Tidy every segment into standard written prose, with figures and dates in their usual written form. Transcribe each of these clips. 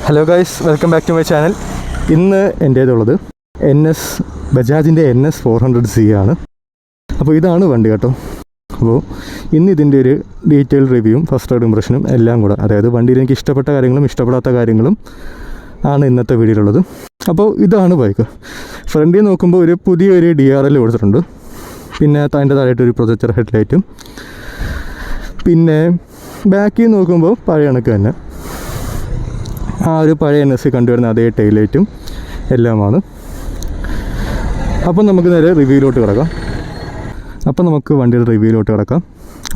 Hello guys, welcome back to my channel. ഇന്ന് എൻ്റേതുള്ളത് ബജാജിൻ്റെ NS 400Z ആണ്. അപ്പോൾ ഇതാണ് വണ്ടി കേട്ടോ. അപ്പോൾ ഇന്ന് ഇതിൻ്റെ ഒരു ഡീറ്റെയിൽ റിവ്യൂവും ഫസ്റ്റ് റൈഡ് ഇംപ്രഷനും എല്ലാം കൂടെ, അതായത് വണ്ടിയിൽ എനിക്ക് ഇഷ്ടപ്പെട്ട കാര്യങ്ങളും ഇഷ്ടപ്പെടാത്ത കാര്യങ്ങളും ആണ് ഇന്നത്തെ വീഡിയോയിലുള്ളത്. അപ്പോൾ ഇതാണ് ബൈക്ക്. ഫ്രണ്ടിൽ നോക്കുമ്പോൾ ഒരു പുതിയൊരു DRL കൊടുത്തിട്ടുണ്ട്. പിന്നെ അതിൻ്റെ താഴെയായിട്ടൊരു പ്രൊജക്ടർ ഹെഡ്ലൈറ്റും. പിന്നെ ബാക്കിൽ നോക്കുമ്പോൾ പഴയ കണക്ക് തന്നെ ആ ഒരു പഴയ NS കണ്ടുവരുന്ന അതേ ടൈലൈറ്റും എല്ലാമാണ്. അപ്പോൾ നമുക്ക് നേരെ റിവ്യൂയിലോട്ട് കിടക്കാം. വണ്ടിയുടെ റിവ്യൂയിലോട്ട് കിടക്കാം.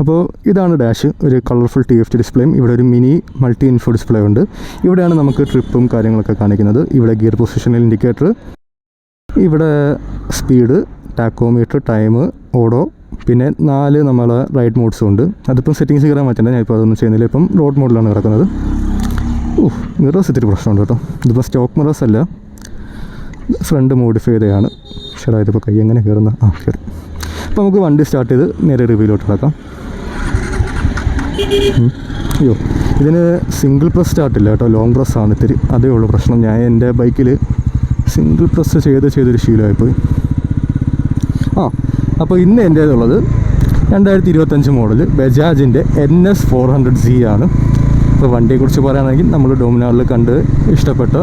അപ്പോൾ ഇതാണ് ഡാഷ്, ഒരു കളർഫുൾ TFT ഡിസ്പ്ലേയും ഇവിടെ ഒരു മിനി മൾട്ടി ഇൻഫോ ഡിസ്പ്ലേ ഉണ്ട്. ഇവിടെയാണ് നമുക്ക് ട്രിപ്പും കാര്യങ്ങളൊക്കെ കാണിക്കുന്നത്. ഇവിടെ ഗിയർ പൊസിഷണൽ ഇൻഡിക്കേറ്റർ, ഇവിടെ സ്പീഡ്, ടാക്കോമീറ്റർ, ടൈം, ഓഡോ, പിന്നെ 4 നമ്മളെ റൈഡ് മോഡ്സും ഉണ്ട്. അതിപ്പം സെറ്റിങ്സ് കയറാൻ പറ്റില്ല, ഞാനിപ്പോൾ അതൊന്നും ചെയ്യുന്നില്ല. ഇപ്പം റോഡ് മോഡിലാണ് കിടക്കുന്നത്. മിറേഴ്സ് ഇത്തിരി പ്രശ്നമുണ്ട് കേട്ടോ. ഇതിപ്പോൾ സ്റ്റോക്ക് മിറേഴ്സ് അല്ല, ഫ്രണ്ട് മോഡിഫൈ ചെയ്തതാണ്. ചേട്ടാ ഇതിപ്പോൾ കൈ എങ്ങനെ കയറുന്ന കയറി. അപ്പോൾ നമുക്ക് വണ്ടി സ്റ്റാർട്ട് ചെയ്ത് നേരെ റിവ്യൂയിലോട്ട് കിടക്കാം. അയ്യോ, ഇതിന് സിംഗിൾ പ്രസ് സ്റ്റാർട്ടില്ല കേട്ടോ, ലോങ് പ്രസ് ആണ് ഇത്തിരി. അതേ ഉള്ളൂ പ്രശ്നം. ഞാൻ എൻ്റെ ബൈക്കിൽ സിംഗിൾ പ്രസ് ചെയ്തൊരു ശീലമായിപ്പോയി. അപ്പോൾ ഇന്ന് എൻ്റേതുള്ളത് 2025 മോഡൽ ബജാജിൻ്റെ NS 400Z ആണ്. ഇപ്പോൾ വണ്ടിയെക്കുറിച്ച് പറയുകയാണെങ്കിൽ നമ്മൾ ഡോമിനാറിൽ കണ്ട് ഇഷ്ടപ്പെട്ട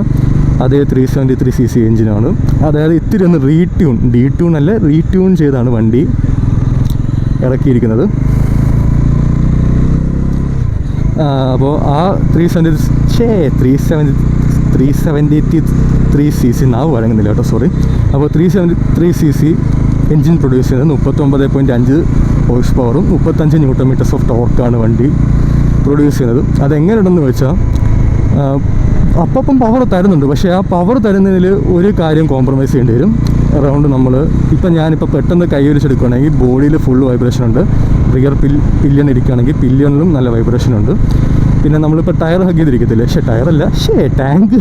അതേ 373cc എഞ്ചിനാണ്. അതായത് ഇത്തിരി ഒന്ന് റീട്യൂൺ ചെയ്താണ് വണ്ടി ഇറക്കിയിരിക്കുന്നത്. അപ്പോൾ ആ 373cc നാവ് വഴങ്ങുന്നില്ല കേട്ടോ, സോറി. അപ്പോൾ 373cc എൻജിൻ പ്രൊഡ്യൂസ് ചെയ്യുന്നത് 39.5 ഹോഴ്സ് പവറും 35 Nm ഓഫ് ടോർക്കാണ് വണ്ടി പ്രൊഡ്യൂസ് ചെയ്യുന്നത്. അതെങ്ങനെയുണ്ടെന്ന് വെച്ചാൽ അപ്പം പവർ തരുന്നുണ്ട്, പക്ഷേ ആ പവർ തരുന്നതിൽ ഒരു കാര്യം കോംപ്രമൈസ് ചെയ്യേണ്ടി വരും. അറൗണ്ട് ഞാനിപ്പോൾ പെട്ടെന്ന് കൈവരിച്ചെടുക്കുകയാണെങ്കിൽ ബോഡിയിൽ ഫുൾ വൈബ്രേഷൻ ഉണ്ട്. റിയർ പില്യൺ ഇരിക്കുകയാണെങ്കിൽ പില്യണിലും നല്ല വൈബ്രേഷൻ ഉണ്ട്. പിന്നെ നമ്മളിപ്പോൾ ടയർ ഹഗ് ചെയ്തിരിക്കത്തില്ലേ, ടാങ്ക്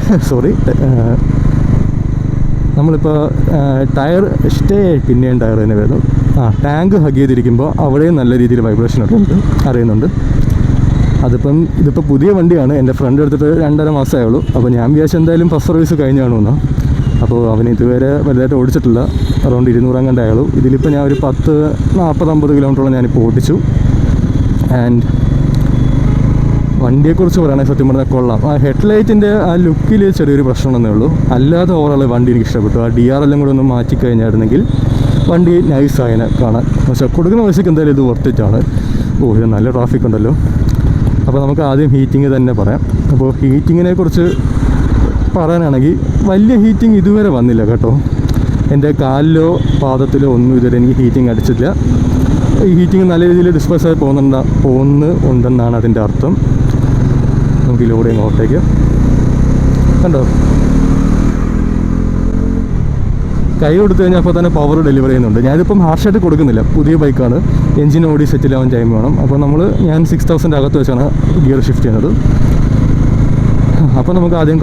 നമ്മളിപ്പോൾ ടയർ പിന്നെയും ടയർ തന്നെ വരുന്നു. ടാങ്ക് ഹഗ് ചെയ്തിരിക്കുമ്പോൾ അവിടെയും നല്ല രീതിയിൽ വൈബ്രേഷൻ അറിയുന്നുണ്ട്. ഇതിപ്പോൾ പുതിയ വണ്ടിയാണ്. എൻ്റെ ഫ്രണ്ട് എടുത്തിട്ട് 2.5 മാസമേ ഉള്ളൂ. അപ്പോൾ ഞാൻ വിചാരിച്ചു എന്തായാലും ഫസ്റ്റ് സർവീസ് കഴിഞ്ഞ് കാണുമെന്ന്. അപ്പോൾ അവന് ഇതുവരെ വലുതായിട്ട് ഓടിച്ചിട്ടില്ല. അറൗണ്ട് 200 അങ്ങാണ്ട് ആയുള്ളൂ. ഇതിലിപ്പോൾ ഞാൻ ഒരു 40-50 കിലോമീറ്ററോളം ഞാനിപ്പോൾ ഓടിച്ചു. ആൻഡ് വണ്ടിയെക്കുറിച്ച് പറയുകയാണെങ്കിൽ സത്യം പറഞ്ഞാൽ കൊള്ളാം. ആ ഹെഡ്ലൈറ്റിൻ്റെ ആ ലുക്കിൽ ചെറിയൊരു പ്രശ്നമെന്നേ ഉള്ളൂ. അല്ലാതെ ഓവറോൾ വണ്ടി എനിക്ക് ഇഷ്ടപ്പെട്ടു. ആ DRL കൂടെ ഒന്ന് മാറ്റിക്കഴിഞ്ഞായിരുന്നെങ്കിൽ വണ്ടി നൈസായതിനെ കാണാൻ. പക്ഷേ കൊടുക്കുന്ന പൈസയ്ക്ക് എന്തായാലും ഇത് വർത്തിട്ടാണ്. ഇത് നല്ല ട്രാഫിക് ഉണ്ടല്ലോ. അപ്പോൾ നമുക്ക് ആദ്യം ഹീറ്റിംഗ് തന്നെ പറയാം. അപ്പോൾ ഹീറ്റിങ്ങിനെ കുറിച്ച് പറയാനാണെങ്കിൽ വലിയ ഹീറ്റിംഗ് ഇതുവരെ വന്നില്ല കേട്ടോ. എൻ്റെ കാലിലോ പാദത്തിലോ ഒന്നും ഇതുവരെ എനിക്ക് ഹീറ്റിംഗ് അടിച്ചില്ല. ഈ ഹീറ്റിംഗ് നല്ല രീതിയിൽ ഡിസ്പേഴ്സ് ആയി പോകുന്നുണ്ടെന്നാണ് അതിൻ്റെ അർത്ഥം. നമുക്ക് ഇതിലൂടെ ഇങ്ങോട്ടേക്ക് കണ്ടോ, കൈ കൊടുത്തു കഴിഞ്ഞാൽ അപ്പോൾ തന്നെ പവർ ഡെലിവറി ചെയ്യുന്നുണ്ട്. ഞാനിപ്പം ഹാർഷായിട്ട് കൊടുക്കുന്നില്ല, പുതിയ ബൈക്കാണ്. എഞ്ചിൻ ഓടി സെറ്റിലാവാൻ ടൈം വേണം. അപ്പോൾ ഞാൻ 6000 അകത്ത് വെച്ചാണ് ഗിയർ ഷിഫ്റ്റ് ചെയ്യുന്നത്. അപ്പോൾ നമുക്ക് ആദ്യം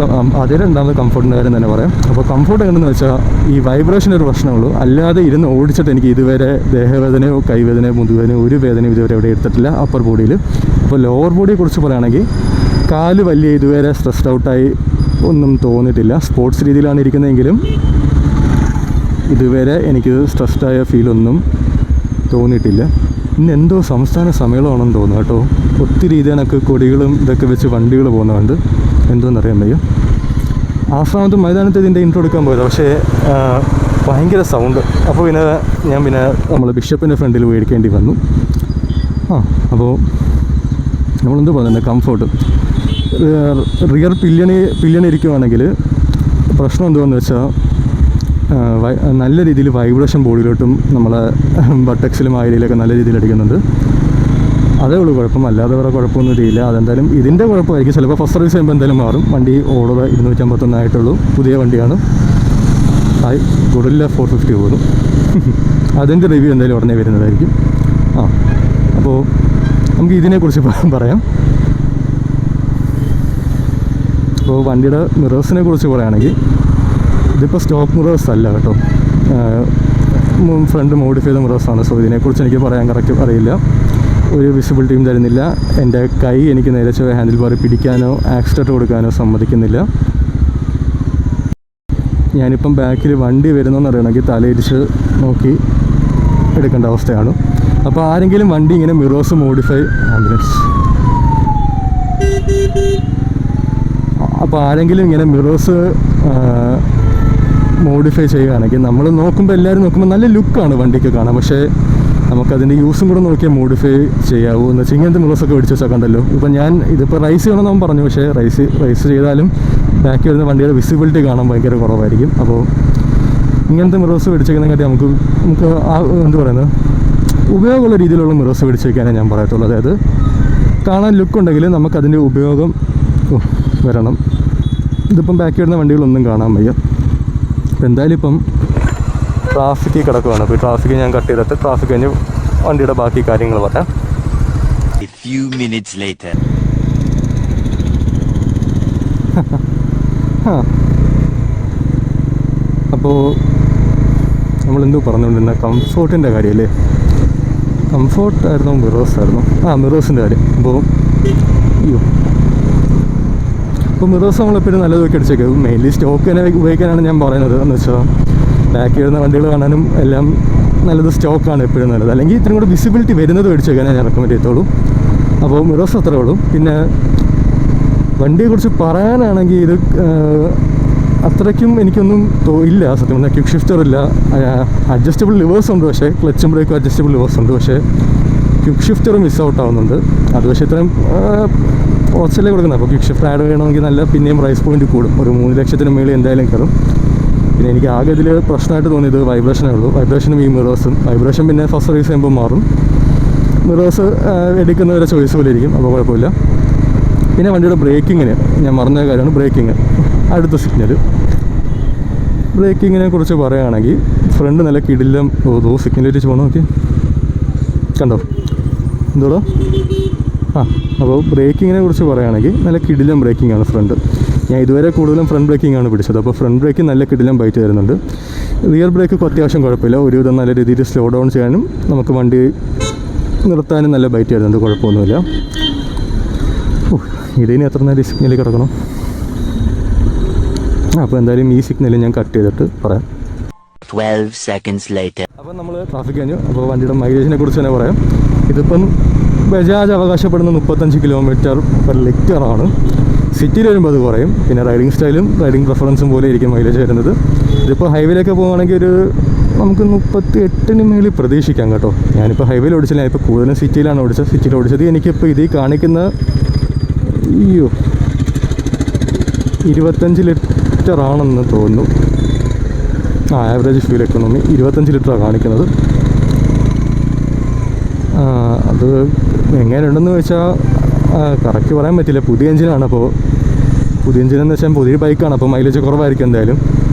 രണ്ടാമത് കംഫർട്ടിൻ്റെ കാര്യം തന്നെ പറയാം. അപ്പോൾ കംഫർട്ട് എങ്ങനെയെന്ന് വെച്ചാൽ ഈ വൈബ്രേഷൻ ഒരു പ്രശ്നമുള്ളൂ. അല്ലാതെ ഇരുന്ന് ഓടിച്ചിട്ട് എനിക്ക് ഇതുവരെ ദേഹവേദനയോ കൈവേദനയോ മുതുവേദനയോ ഒരു വേദനയോ ഇതുവരെ എവിടെ എടുത്തിട്ടില്ല അപ്പർ ബോഡിയിൽ. അപ്പോൾ ലോവർ ബോഡിയെക്കുറിച്ച് പറയുകയാണെങ്കിൽ കാല് വലിയ ഇതുവരെ സ്ട്രെസ്ഡ് ഔട്ടായി ഒന്നും തോന്നിയിട്ടില്ല. സ്പോർട്സ് രീതിയിലാണ് ഇരിക്കുന്നതെങ്കിലും ഇതുവരെ എനിക്ക് സ്ട്രെസ്ഡായ ഫീലൊന്നും തോന്നിയിട്ടില്ല. ഇന്ന് എന്തോ സംസ്ഥാന സമ്മേളനമാണെന്ന് തോന്നുന്നു കേട്ടോ. ഒത്തിരി ഇതിനൊക്കെ കൊടികളും ഇതൊക്കെ വെച്ച് വണ്ടികൾ പോകുന്നുണ്ട്. എന്തോന്നറിയാൻ വയ്യ. ആശ്രാമത്ത് മൈതാനത്ത് ഇതിൻ്റെ ഇൻട്രോ എടുക്കാൻ പോയത്, പക്ഷേ ഭയങ്കര സൗണ്ട്. അപ്പോൾ ഞാൻ നമ്മൾ ബിഷപ്പിൻ്റെ ഫ്രണ്ടിൽ മേടിക്കേണ്ടി വന്നു. അപ്പോൾ നമ്മളെന്ത് പറയുന്നത്, കംഫോർട്ട് റിയർ പില്യൺ ഇരിക്കുവാണെങ്കിൽ പ്രശ്നം എന്തുവാന്ന് വെച്ചാൽ നല്ല രീതിയിൽ വൈബ്രേഷൻ ബോഡിയിലോട്ടും നമ്മളെ ബട്ടക്സിലും ആയിലൊക്കെ നല്ല രീതിയിൽ അടിക്കുന്നുണ്ട്. അതേ ഉള്ളൂ കുഴപ്പം, അല്ലാതെ വേറെ കുഴപ്പമൊന്നും ഇല്ല. അതെന്തായാലും ഇതിൻ്റെ കുഴപ്പമായിരിക്കും. ചിലപ്പോൾ ഫസ്റ്റ് സർവീസ് ചെയ്യുമ്പോൾ എന്തായാലും മാറും. വണ്ടി ഓർഡർ 251 ആയിട്ടുള്ളൂ, പുതിയ വണ്ടിയാണ്. ഗുഡില്ല 450 പോകുന്നു. അതിൻ്റെ റിവ്യൂ എന്തായാലും ഉടനെ വരുന്നതായിരിക്കും. അപ്പോൾ നമുക്ക് ഇതിനെക്കുറിച്ച് പറയാം. അപ്പോൾ വണ്ടിയുടെ മിറേഴ്സിനെ കുറിച്ച് പറയുകയാണെങ്കിൽ ഇതിപ്പോൾ സ്റ്റോക്ക് മിറേഴ്സ് അല്ല കേട്ടോ, ഫ്രണ്ട് മോഡിഫൈ ചെയ്ത മിറേഴ്സാണ്. സോ ഇതിനെക്കുറിച്ച് എനിക്ക് പറയാൻ കറക്റ്റ് അറിയില്ല. ഒരു വിസിബിലിറ്റിയും തരുന്നില്ല. എൻ്റെ കൈ എനിക്ക് നേരെ ചൊവ്വേ ഹാൻഡിൽ ബാർ പിടിക്കാനോ ആക്സിലേറ്റർ കൊടുക്കാനോ സമ്മതിക്കുന്നില്ല. ഞാനിപ്പം ബാക്കിൽ വണ്ടി വരുന്നതെന്ന് അറിയണമെങ്കിൽ തലയിടിച്ച് നോക്കി എടുക്കേണ്ട അവസ്ഥയാണ്. അപ്പോൾ ആരെങ്കിലും വണ്ടി ഇങ്ങനെ മിറേഴ്സ് മോഡിഫൈ ആംബുലൻസ് അപ്പോൾ ആരെങ്കിലും ഇങ്ങനെ മിറേഴ്സ് മോഡിഫൈ ചെയ്യുകയാണെങ്കിൽ നമ്മൾ നോക്കുമ്പോൾ എല്ലാവരും നോക്കുമ്പോൾ നല്ല ലുക്കാണ് വണ്ടിക്ക് കാണാം. പക്ഷേ നമുക്കതിൻ്റെ യൂസും കൂടെ നോക്കിയാൽ മോഡിഫൈ ചെയ്യാവൂ എന്ന് വെച്ചാൽ ഇങ്ങനത്തെ മിറേഴ്സൊക്കെ മേടിച്ച് വെച്ചാൽ കണ്ടല്ലോ. ഇപ്പം ഞാൻ ഇതിപ്പോൾ റൈസ് ചെയ്യണമെന്ന് അവൻ പറഞ്ഞു. പക്ഷേ റൈസ് ചെയ്താലും ബാക്കി വരുന്ന വണ്ടിയുടെ വിസിബിലിറ്റി കാണാൻ ഭയങ്കര കുറവായിരിക്കും. അപ്പോൾ ഇങ്ങനത്തെ മിറേഴ്സ് മേടിച്ചേക്കുന്നതിനെക്കാട്ടി നമുക്ക് എന്താ പറയുന്നത് ഉപയോഗമുള്ള രീതിയിലുള്ള മിറേഴ്സ് മേടിച്ച് വയ്ക്കാനേ ഞാൻ പറയത്തുള്ളൂ. അതായത് കാണാൻ ലുക്കുണ്ടെങ്കിൽ നമുക്കതിൻ്റെ ഉപയോഗം വരണം. ഇതിപ്പം ബാക്കി വരുന്ന വണ്ടികളൊന്നും കാണാൻ വയ്യ. അപ്പോൾ എന്തായാലും ഇപ്പം ട്രാഫിക്കിൽ കിടക്കുകയാണ്. അപ്പോൾ ഈ ട്രാഫിക്ക് ഞാൻ കട്ട് ചെയ്തിട്ട് ട്രാഫിക് കഴിഞ്ഞ് വണ്ടിയുടെ ബാക്കി കാര്യങ്ങൾ പറയാം. അപ്പോൾ നമ്മളെന്തോ പറഞ്ഞുകൊണ്ടിരുന്ന കംഫോർട്ടിൻ്റെ കാര്യമല്ലേ? കംഫോർട്ടായിരുന്നു മിറേഴ്സായിരുന്നു? മിറേഴ്സിൻ്റെ കാര്യം. അപ്പോൾ മിറേഴ്സ് നമ്മളെപ്പോഴും നല്ലത് നോക്കി അടിച്ചേക്കും. മെയിൻലി സ്റ്റോക്ക് തന്നെ ഉപയോഗിക്കാനാണ് ഞാൻ പറയുന്നത്. എന്ന് വെച്ചാൽ ബാക്കി വരുന്ന വണ്ടികൾ കാണാനും എല്ലാം നല്ലത് സ്റ്റോക്കാണ് എപ്പോഴും നല്ലത്. അല്ലെങ്കിൽ ഇത്രയും കൂടെ വിസിബിലിറ്റി വരുന്നത് മേടിച്ചേക്കാനേ ഞാൻ റെക്കമെൻഡ് ചെയ്തോളൂ. അപ്പോൾ മിറേഴ്സ് അത്രേ ഉള്ളൂ. പിന്നെ വണ്ടിയെക്കുറിച്ച് പറയാനാണെങ്കിൽ ഇത് അത്രയ്ക്കും എനിക്കൊന്നും ഇല്ല സത്യം പറഞ്ഞാൽ. ക്വിക്ക് ഷിഫ്റ്റർ ഇല്ല. അഡ്ജസ്റ്റബിൾ ലിവേഴ്സ് ഉണ്ട്, പക്ഷേ ക്ലച്ചും ബ്രേക്കും അഡ്ജസ്റ്റബിൾ ലിവേഴ്സ് ഉണ്ട്. പക്ഷേ ക്വിക്ക് ഷിഫ്റ്റർ മിസ് ഔട്ട് ആവുന്നുണ്ട്. അത് പക്ഷേ ഇത്രയും കുറച്ചല്ലേ കൊടുക്കുന്നത്. അപ്പോൾ ക്വിക്ക് ഷിഫ്റ്റർ ആഡ് ചെയ്യണമെങ്കിൽ നല്ല പിന്നെയും പ്രൈസ് പോയിന്റ് കൂടും. ഒരു 3 ലക്ഷത്തിന് മേളിൽ എന്തായാലും കയറും. പിന്നെ എനിക്ക് ആകെ ഇതിൽ പ്രശ്നമായിട്ട് തോന്നിയത് വൈബ്രേഷനേ ഉള്ളൂ. വൈബ്രേഷനും ഈ മിറേഴ്സും. വൈബ്രേഷൻ പിന്നെ ഫസ്റ്റ് സർവീസ് ചെയ്യുമ്പോൾ മാറും. മിറേഴ്സ് എടുക്കുന്നവരെ ചോയ്സ് പോലെ ഇരിക്കും. അപ്പോൾ കുഴപ്പമില്ല. പിന്നെ വണ്ടിയുടെ ബ്രേക്കിങ്ങിന് ഞാൻ മറന്ന കാര്യമാണ് ബ്രേക്കിങ്. അടുത്ത ബ്രേക്കിങ്ങിനെ കുറിച്ച് പറയുകയാണെങ്കിൽ ഫ്രണ്ട് നല്ല കിടിലം. സിഗ്നൽ വെച്ച് പോകണം. ഓക്കെ, കണ്ടോ എന്തോടോ? അപ്പോൾ ബ്രേക്കിങ്ങിനെ കുറിച്ച് പറയുകയാണെങ്കിൽ നല്ല കിടിലം ബ്രേക്കിംഗ് ആണ് ഫ്രണ്ട്. ഞാൻ ഇതുവരെ കൂടുതലും ഫ്രണ്ട് ബ്രേക്കിംഗ് ആണ് പിടിച്ചത്. അപ്പോൾ ഫ്രണ്ട് ബ്രേക്ക് നല്ല കിടിലം ബൈറ്റ് തരുന്നുണ്ട്. റിയർ ബ്രേക്ക് അത്യാവശ്യം കുഴപ്പമില്ല. ഒരുവിധം നല്ല രീതിയിൽ സ്ലോ ഡൗൺ ചെയ്യാനും നമുക്ക് വണ്ടി നിർത്താനും നല്ല ബൈറ്റ് തരുന്നുണ്ട്. കുഴപ്പമൊന്നുമില്ല. ഇതിന് എത്ര നേരം ഈ സിഗ്നലിൽ കിടക്കണം? അപ്പോൾ എന്തായാലും ഈ സിഗ്നൽ ഞാൻ കട്ട് ചെയ്തിട്ട് പറയാം. 12 seconds later. അപ്പോൾ നമ്മൾ ട്രാഫിക് കഴിഞ്ഞു. അപ്പോൾ വണ്ടിയുടെ മൈലേജിനെ കുറിച്ച് തന്നെ പറയാം. ഇതിപ്പം ബജാജ് അവകാശപ്പെടുന്ന 35 km/ലിറ്ററാണ്. സിറ്റിയിൽ വരുമ്പോൾ അത് കുറയും. പിന്നെ റൈഡിങ് സ്റ്റൈലും റൈഡിങ് പ്രിഫറൻസും പോലെ ഇരിക്കും മൈലേജ് വരുന്നത്. ഇതിപ്പോൾ ഹൈവേയിലൊക്കെ പോകുകയാണെങ്കിൽ നമുക്ക് 38 മേളിൽ പ്രതീക്ഷിക്കാം കേട്ടോ. ഞാനിപ്പോൾ ഹൈവേയിൽ ഓടിച്ചില്ല. ഞാനിപ്പോൾ കൂടുതലും സിറ്റിയിലാണ് ഓടിച്ചത്. സിറ്റിയിൽ ഓടിച്ചത് എനിക്കിപ്പോൾ ഇതിൽ കാണിക്കുന്ന 25 ലിറ്ററാണെന്ന് തോന്നുന്നു. ആവറേജ് ഫ്യൂൽ എക്കണോമി 25 ലിറ്ററാണ് കാണിക്കുന്നത്. അത് എങ്ങനെയുണ്ടെന്ന് വെച്ചാൽ കറക്റ്റ് പറയാൻ പറ്റില്ല. പുതിയ എഞ്ചിനാണ്. അപ്പോൾ പുതിയ എഞ്ചിനെന്ന് വെച്ചാൽ പുതിയ ബൈക്കാണ്. അപ്പോൾ മൈലേജ് കുറവായിരിക്കും. എന്തായാലും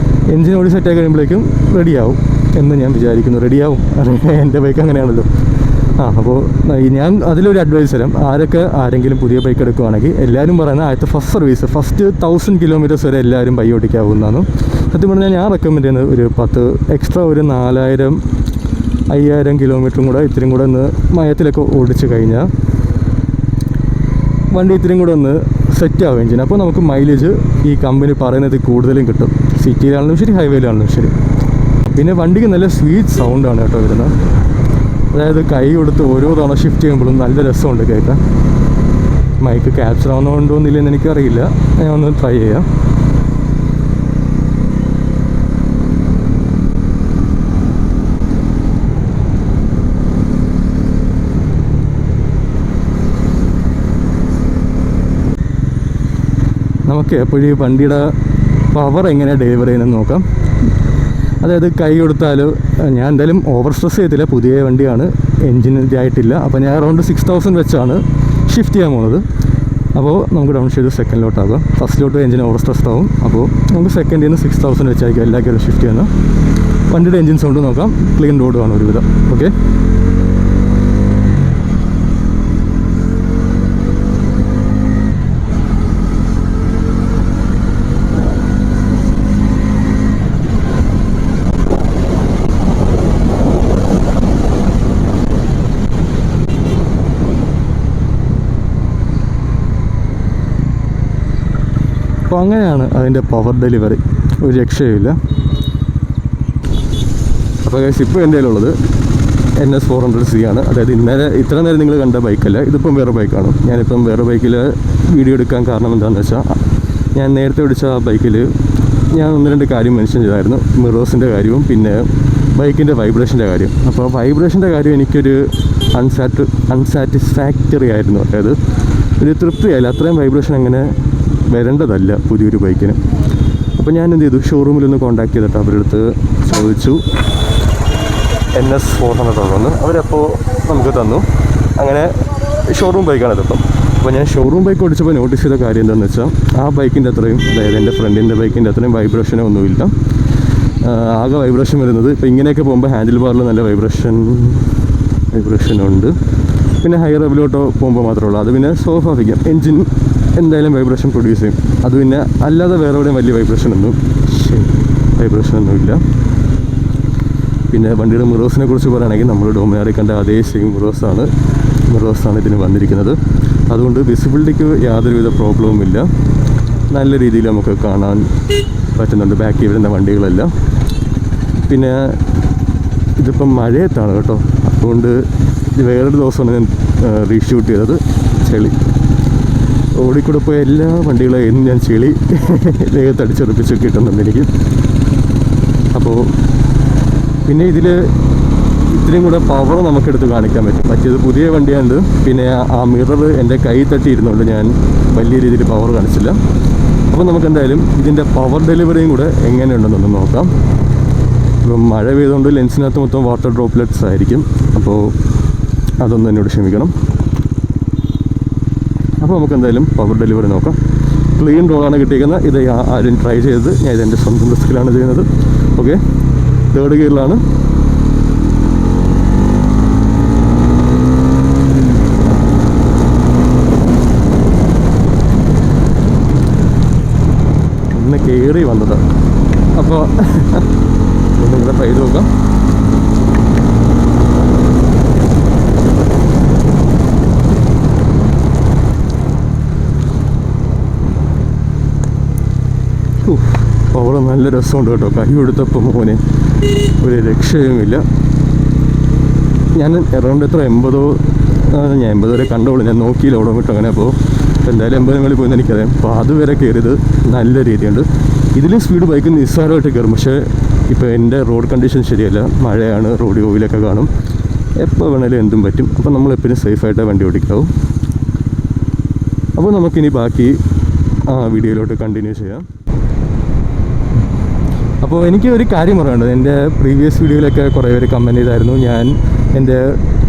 എഞ്ചിൻ ഓടി സെറ്റായി കഴിയുമ്പോഴേക്കും റെഡിയാവും എന്ന് ഞാൻ വിചാരിക്കുന്നു. റെഡിയാവും. എൻ്റെ ബൈക്ക് അങ്ങനെയാണല്ലോ. അപ്പോൾ ഞാൻ അതിലൊരു അഡ്വൈസ് തരാം. ആരെങ്കിലും പുതിയ ബൈക്ക് എടുക്കുകയാണെങ്കിൽ എല്ലാവരും പറയുന്നത് ആദ്യത്തെ ഫസ്റ്റ് സർവീസ് ഫസ്റ്റ് 1000 കിലോമീറ്റേഴ്സ് വരെ എല്ലാവരും ബൈ ഓടിക്കാവുന്നതാണ്. സത്യം പറഞ്ഞാൽ ഞാൻ റെക്കമെൻഡ് ചെയ്യുന്നത് ഒരു 10 എക്സ്ട്രാ ഒരു 4000-5000 കിലോമീറ്ററും കൂടെ ഇത്രയും കൂടെ ഒന്ന് മയത്തിലൊക്കെ ഓടിച്ച് കഴിഞ്ഞാൽ വണ്ടി ഇത്രയും കൂടെ ഒന്ന് സെറ്റ് ആവുകയും ചെയ്യും. അപ്പോൾ നമുക്ക് മൈലേജ് ഈ കമ്പനി പറയുന്നത് കൂടുതലും കിട്ടും. സിറ്റിയിലാണെങ്കിലും ശരി, ഹൈവേയിലാണെങ്കിലും ശരി. പിന്നെ വണ്ടിക്ക് നല്ല സ്വീറ്റ് സൗണ്ടാണ് കേട്ടോ വരുന്നത്. അതായത് കൈ കൊടുത്ത് ഓരോ തവണ ഷിഫ്റ്റ് ചെയ്യുമ്പോഴും നല്ല രസമുണ്ട് കേൾക്കാൻ. മൈക്ക് ക്യാപ്ചർ ആവുന്നതുകൊണ്ടോന്നില്ലെന്ന് എനിക്കറിയില്ല. ഞാൻ ഒന്ന് ട്രൈ ചെയ്യാം. നമുക്ക് എപ്പോഴും ഈ വണ്ടിയുടെ പവർ എങ്ങനെയാണ് ഡെലിവർ ചെയ്യുന്നതെന്ന് നോക്കാം. അതായത് കൈ കൊടുത്താലോ ഞാൻ എന്തായാലും ഓവർ സ്ട്രെസ് ചെയ്തില്ല. പുതിയ വണ്ടിയാണ്, എൻജിൻ ഇതായിട്ടില്ല. അപ്പോൾ ഞാൻ അറൗണ്ട് 6000 വെച്ചാണ് ഷിഫ്റ്റ് ചെയ്യാൻ പോകുന്നത്. അപ്പോൾ നമുക്ക് ഡൗൺ ചെയ്ത് സെക്കൻഡിലോട്ടാകാം. ഫസ്റ്റിലോട്ട് എൻജിൻ ഓവർ സ്ട്രെസ്ഡ് ആവും. അപ്പോൾ നമുക്ക് സെക്കൻഡിൽ നിന്ന് 6000 വെച്ചായിരിക്കും എല്ലാ കയറും ഷിഫ്റ്റ് ചെയ്യുന്നത്. വണ്ടിയുടെ എൻജിൻ സൗണ്ട് നോക്കാം. ക്ലീൻ റോഡുമാണ് ഒരുവിധം. ഓക്കെ, അപ്പോൾ അങ്ങനെയാണ് അതിൻ്റെ പവർ ഡെലിവറി, ഒരു രക്ഷയുമില്ല. അപ്പോൾ ഗൈസ് ഇപ്പോൾ എൻ്റെ കയ്യിലുള്ളത് NS400C ആണ്. അതായത് ഇത്ര നേരം നിങ്ങൾ കണ്ട ബൈക്കല്ല, ഇതിപ്പം വേറെ ബൈക്കാണ്. ഞാനിപ്പം വേറെ ബൈക്കിൽ വീഡിയോ എടുക്കാൻ കാരണം എന്താണെന്ന് വെച്ചാൽ, ഞാൻ നേരത്തെ ഓടിച്ച ആ ബൈക്കിൽ ഞാൻ 1-2 കാര്യം മെൻഷൻ ചെയ്തായിരുന്നു. മിറേഴ്സിൻ്റെ കാര്യവും പിന്നെ ബൈക്കിൻ്റെ വൈബ്രേഷൻ്റെ കാര്യം. അപ്പോൾ വൈബ്രേഷൻ്റെ കാര്യം എനിക്കൊരു അൺസാറ്റിസ്ഫാക്ടറി ആയിരുന്നു. അതായത് ഒരു തൃപ്തിയായില്ല. അത്രയും വൈബ്രേഷൻ അങ്ങനെ വരേണ്ടതല്ല പുതിയൊരു ബൈക്കിന്. അപ്പോൾ ഞാൻ എന്ത് ചെയ്തു, ഷോറൂമിലൊന്ന് കോൺടാക്ട് ചെയ്തിട്ട് അവരുടെ അടുത്ത് ചോദിച്ചു NS400 ഉള്ളതെന്ന്. അവരപ്പോൾ നമുക്ക് തന്നു. അങ്ങനെ ഷോറൂം ബൈക്കാണിതിപ്പം. അപ്പോൾ ഞാൻ ഷോറൂം ബൈക്ക് ഓടിച്ചപ്പോൾ നോട്ടീസ് ചെയ്ത കാര്യം എന്താണെന്ന് വെച്ചാൽ, ആ ബൈക്കിൻ്റെ അത്രയും, അതായത് എൻ്റെ ഫ്രണ്ടിൻ്റെ ബൈക്കിൻ്റെ അത്രയും വൈബ്രേഷനോ ഒന്നുമില്ല. ആകെ വൈബ്രേഷൻ വരുന്നത് ഇപ്പോൾ ഇങ്ങനെയൊക്കെ പോകുമ്പോൾ ഹാൻഡിൽ ബാറിൽ നല്ല വൈബ്രേഷനുണ്ട്. പിന്നെ ഹൈ റെവിലോട്ടോ പോകുമ്പോൾ മാത്രമേ ഉള്ളൂ. അത് പിന്നെ സ്വാഭാവികം, എൻജിൻ എന്തായാലും വൈബ്രേഷൻ പ്രൊഡ്യൂസ് ചെയ്യും. അത് പിന്നെ അല്ലാതെ വേറെ എവിടെയും വലിയ വൈബ്രേഷനൊന്നുമില്ല. പിന്നെ വണ്ടിയുടെ മിറേഴ്സിനെ കുറിച്ച് പറയുകയാണെങ്കിൽ, നമ്മൾ ഡോമിനാറിൽ കണ്ട അതേ സെയിം മിറേഴ്സാണ് ഇതിന് വന്നിരിക്കുന്നത്. അതുകൊണ്ട് വിസിബിലിറ്റിക്ക് യാതൊരുവിധ പ്രോബ്ലവും ഇല്ല. നല്ല രീതിയിൽ നമുക്ക് കാണാൻ പറ്റുന്നുണ്ട് ബാക്കി വരുന്ന വണ്ടികളെല്ലാം. പിന്നെ ഇതിപ്പം മഴയത്താണ് കേട്ടോ, അതുകൊണ്ട് വേറൊരു ദിവസമാണ് ഞാൻ റീഷൂട്ട് ചെയ്തത്. ചെളി ഓടിക്കൂടെ പോയ എല്ലാ വണ്ടികളെയും ഞാൻ ചെളി ദേഹത്തടിച്ചെറുപ്പിച്ച് കിട്ടുന്നുണ്ട് എനിക്ക്. അപ്പോൾ പിന്നെ ഇതിൽ ഇത്രയും കൂടെ പവർ നമുക്കെടുത്ത് കാണിക്കാൻ പറ്റും. മറ്റേത് പുതിയ വണ്ടിയാണ്ട്, പിന്നെ ആ മിറർ എൻ്റെ കൈ തട്ടിയിരുന്നുകൊണ്ട് ഞാൻ വലിയ രീതിയിൽ പവർ കാണിച്ചില്ല. അപ്പോൾ നമുക്കെന്തായാലും ഇതിൻ്റെ പവർ ഡെലിവറിയും കൂടെ എങ്ങനെയുണ്ടെന്നൊന്ന് നോക്കാം. ഇപ്പം മഴ പെയ്തുകൊണ്ട് ലെൻസിനകത്ത് മൊത്തം വാട്ടർ ഡ്രോപ്ലെറ്റ്സ് ആയിരിക്കും. അപ്പോൾ അതൊന്നും എന്നോട് ക്ഷമിക്കണം. അപ്പോൾ നമുക്കെന്തായാലും പവർ ഡെലിവറി നോക്കാം. ക്ലീൻ റോളാണ് കിട്ടിയിരിക്കുന്നത്. ഇത് ആരും ട്രൈ ചെയ്തത്, ഞാൻ ഇതെൻ്റെ സ്വന്തം റിസ്കിലാണ് ചെയ്യുന്നത്. Okay, 3rd ഗിയറിലാണ്. ഒന്ന് കയറി വന്നത്. അപ്പോൾ ഒന്നിവിടെ ട്രൈ ചെയ്ത് നോക്കാം. പവർ നല്ല രസമുണ്ട് കേട്ടോ. കൈ എടുത്തപ്പോൾ മോനെ ഒരു രക്ഷയുമില്ല. ഞാൻ അറൗണ്ട് 80 ഞാൻ 80 വരെ കണ്ടോളൂ. ഞാൻ നോക്കിയില്ല ഓടോമീറ്റർ അങ്ങനെ. അപ്പോൾ എന്തായാലും 80 പോയെന്ന് എനിക്കറിയാം. അപ്പോൾ അതുവരെ കയറിയത് നല്ല രീതിയുണ്ട്. ഇതിലും സ്പീഡ് ബൈക്ക് നിസ്സാരമായിട്ട് കയറും. പക്ഷേ ഇപ്പോൾ എൻ്റെ റോഡ് കണ്ടീഷൻ ശരിയല്ല, മഴയാണ്, റോഡ് ഓയിലൊക്കെ കാണും, എപ്പോൾ വേണേലും എന്തും പറ്റും. അപ്പോൾ നമ്മളെപ്പോഴും സേഫായിട്ട് വണ്ടി ഓടിക്കാവും. അപ്പോൾ നമുക്കിനി ബാക്കി വീഡിയോയിലോട്ട് കണ്ടിന്യൂ ചെയ്യാം. അപ്പോൾ എനിക്ക് ഒരു കാര്യം പറയാനുണ്ട്. എൻ്റെ പ്രീവിയസ് വീഡിയോയിലൊക്കെ കുറേ പേര് കമൻറ്റ് ചെയ്തായിരുന്നു, ഞാൻ എൻ്റെ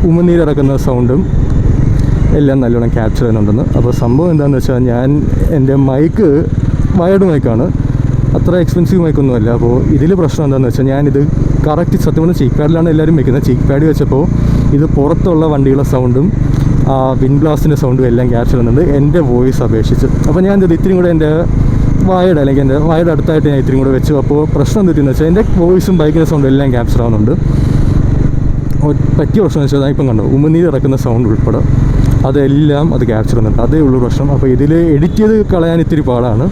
ഉമിനീരിറക്കുന്ന സൗണ്ടും എല്ലാം നല്ലോണം ക്യാപ്ചർ ചെയ്യുന്നുണ്ടെന്ന്. അപ്പോൾ സംഭവം എന്താണെന്ന് വെച്ചാൽ, ഞാൻ എൻ്റെ മൈക്ക് വയർഡ് മൈക്കാണ്, അത്ര എക്സ്പെൻസീവ് മൈക്കൊന്നുമല്ല. അപ്പോൾ ഇതിൽ പ്രശ്നം എന്താണെന്ന് വെച്ചാൽ, ഞാനിത് കറക്റ്റ് സത്യം പറഞ്ഞാൽ ചീക്ക് പാഡിലാണ് എല്ലാവരും വെക്കുന്നത്. ചീക്ക് പാഡ് വെച്ചപ്പോൾ ഇത് പുറത്തുള്ള വണ്ടികളുടെ സൗണ്ടും വിൻഡ് ബ്ലാസ്റ്റിൻ്റെ സൗണ്ടും എല്ലാം ക്യാപ്ചർ ചെയ്യുന്നുണ്ട് എൻ്റെ വോയിസ് അപേക്ഷിച്ച്. അപ്പോൾ ഞാൻ ഇത് ഇത്തിരി കൂടെ എൻ്റെ വായയുടെ അല്ലെങ്കിൽ എൻ്റെ വായയുടെ അടുത്തായിട്ട് ഞാൻ ഇത്തിരി കൂടെ വെച്ചു. അപ്പോൾ പ്രശ്നം എന്തെന്ന് വെച്ചാൽ, എൻ്റെ വോയിസും ബൈക്കിൻ്റെ സൗണ്ടും എല്ലാം ക്യാപ്ചർ ആവുന്നുണ്ട്. പറ്റിയ പ്രശ്നം എന്ന് വെച്ചാൽ, ഇപ്പം കണ്ടോ ഉമിനീര് ഇറക്കുന്ന സൗണ്ട് ഉൾപ്പെടെ അതെല്ലാം അത് ക്യാപ്ചർ ചെയ്യുന്നുണ്ട്. അതേ ഉള്ളൂ പ്രശ്നം. അപ്പോൾ ഇതിൽ എഡിറ്റ് ചെയ്ത് കളയാൻ ഇത്തിരി പാടാണ്.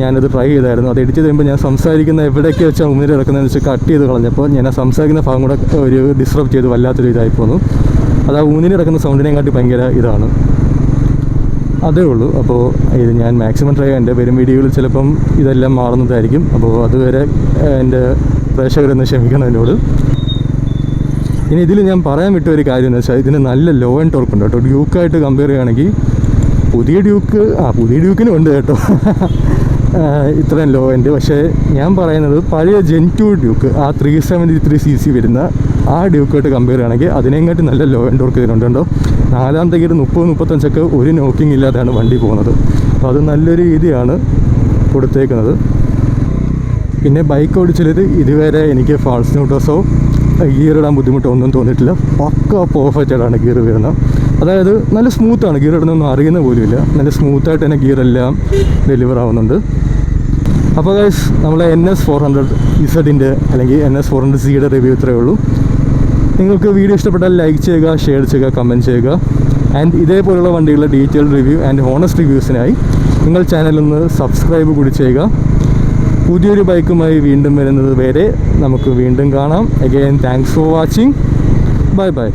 ഞാനത് ട്രൈ ചെയ്തായിരുന്നു. അത് എഡിറ്റ് ചെയ്ത് കഴിയുമ്പോൾ ഞാൻ സംസാരിക്കുന്ന എവിടെയൊക്കെ വെച്ചാൽ ഉമിനീര് ഇറക്കുന്നതെന്ന് വെച്ചാൽ കട്ട് ചെയ്ത് കളഞ്ഞപ്പോൾ ഞാൻ ആ സംസാരിക്കുന്ന ഭാഗം കൂടെ ഒരു ഡിസ്റപ്റ്റ് ചെയ്ത് വല്ലാത്തൊരു ഇതായി പോന്നു. അത് ആ ഉമിനീര് ഇറക്കുന്ന സൗണ്ടിനെയും കാട്ടി ഭയങ്കര ഇതാണ്. അതേ ഉള്ളൂ. അപ്പോൾ ഇത് ഞാൻ മാക്സിമം ട്രൈ ചെയ്യാം. എൻ്റെ വരും വീഡിയോകളിൽ ചിലപ്പം ഇതെല്ലാം മാറുന്നതായിരിക്കും. അപ്പോൾ അതുവരെ എൻ്റെ പ്രേക്ഷകരൊന്ന് ക്ഷമിക്കണം എന്നോട്. ഇനി ഇതിൽ ഞാൻ പറയാൻ വിട്ട ഒരു കാര്യം എന്ന് വെച്ചാൽ, ഇതിന് നല്ല ലോ ആൻഡ് ടോർക്ക് ഉണ്ട് കേട്ടോ. ഡ്യൂക്കായിട്ട് കമ്പയർ ചെയ്യുകയാണെങ്കിൽ പുതിയ ഡ്യൂക്കിനും ഉണ്ട് കേട്ടോ ഇത്രയും ലോ എൻഡ്. പക്ഷേ ഞാൻ പറയുന്നത് പഴയ Gen 2 ഡ്യൂക്ക്, ആ 373cc വരുന്ന ആ ഡ്യൂക്കായിട്ട് കമ്പയർ ചെയ്യുകയാണെങ്കിൽ അതിനെക്കാട്ടി നല്ല ലോ ആൻഡ് ടോർക്ക് ഇതിനുണ്ട് കേട്ടോ. 4ാമത്തെ ഗിയർ 30-35 ഒരു നോക്കിങ് ഇല്ലാതെയാണ് വണ്ടി പോകുന്നത്. അപ്പോൾ അത് നല്ലൊരു രീതിയാണ് കൊടുത്തേക്കുന്നത്. പിന്നെ ബൈക്ക് ഓടിച്ചത് ഇതുവരെ എനിക്ക് ഫാൾസ് ന്യൂട്രസോ ഗിയർ ഇടാൻ ബുദ്ധിമുട്ടോ ഒന്നും തോന്നിയിട്ടില്ല. പക്ക പെർഫെക്റ്റായിട്ടാണ് ഗിയർ വരുന്നത്. അതായത് നല്ല സ്മൂത്താണ്, ഗിയർ ഇടുന്നൊന്നും അറിയുന്ന പോലുമില്ല. നല്ല സ്മൂത്തായിട്ട് തന്നെ ഗിയറെല്ലാം ഡെലിവർ ആവുന്നുണ്ട്. അപ്പോൾ ഗൈസ്, നമ്മളെ NS400Z അല്ലെങ്കിൽ NS400Cയുടെ റിവ്യൂ ഇത്രയേ ഉള്ളൂ. നിങ്ങൾക്ക് വീഡിയോ ഇഷ്ടപ്പെട്ടാൽ ലൈക്ക് ചെയ്യുക, ഷെയർ ചെയ്യുക, കമൻറ്റ് ചെയ്യുക. ആൻഡ് ഇതേപോലുള്ള വണ്ടികളുടെ ഡീറ്റെയിൽ റിവ്യൂ ആൻഡ് ഹോണസ്റ്റ് റിവ്യൂസിനായി നിങ്ങൾ ചാനലൊന്ന് സബ്സ്ക്രൈബ് കൂടി ചെയ്യുക. പുതിയൊരു ബൈക്കുമായി വീണ്ടും വരുന്നത് വരെ നമുക്ക് വീണ്ടും കാണാം. Again thanks for watching. Bye bye.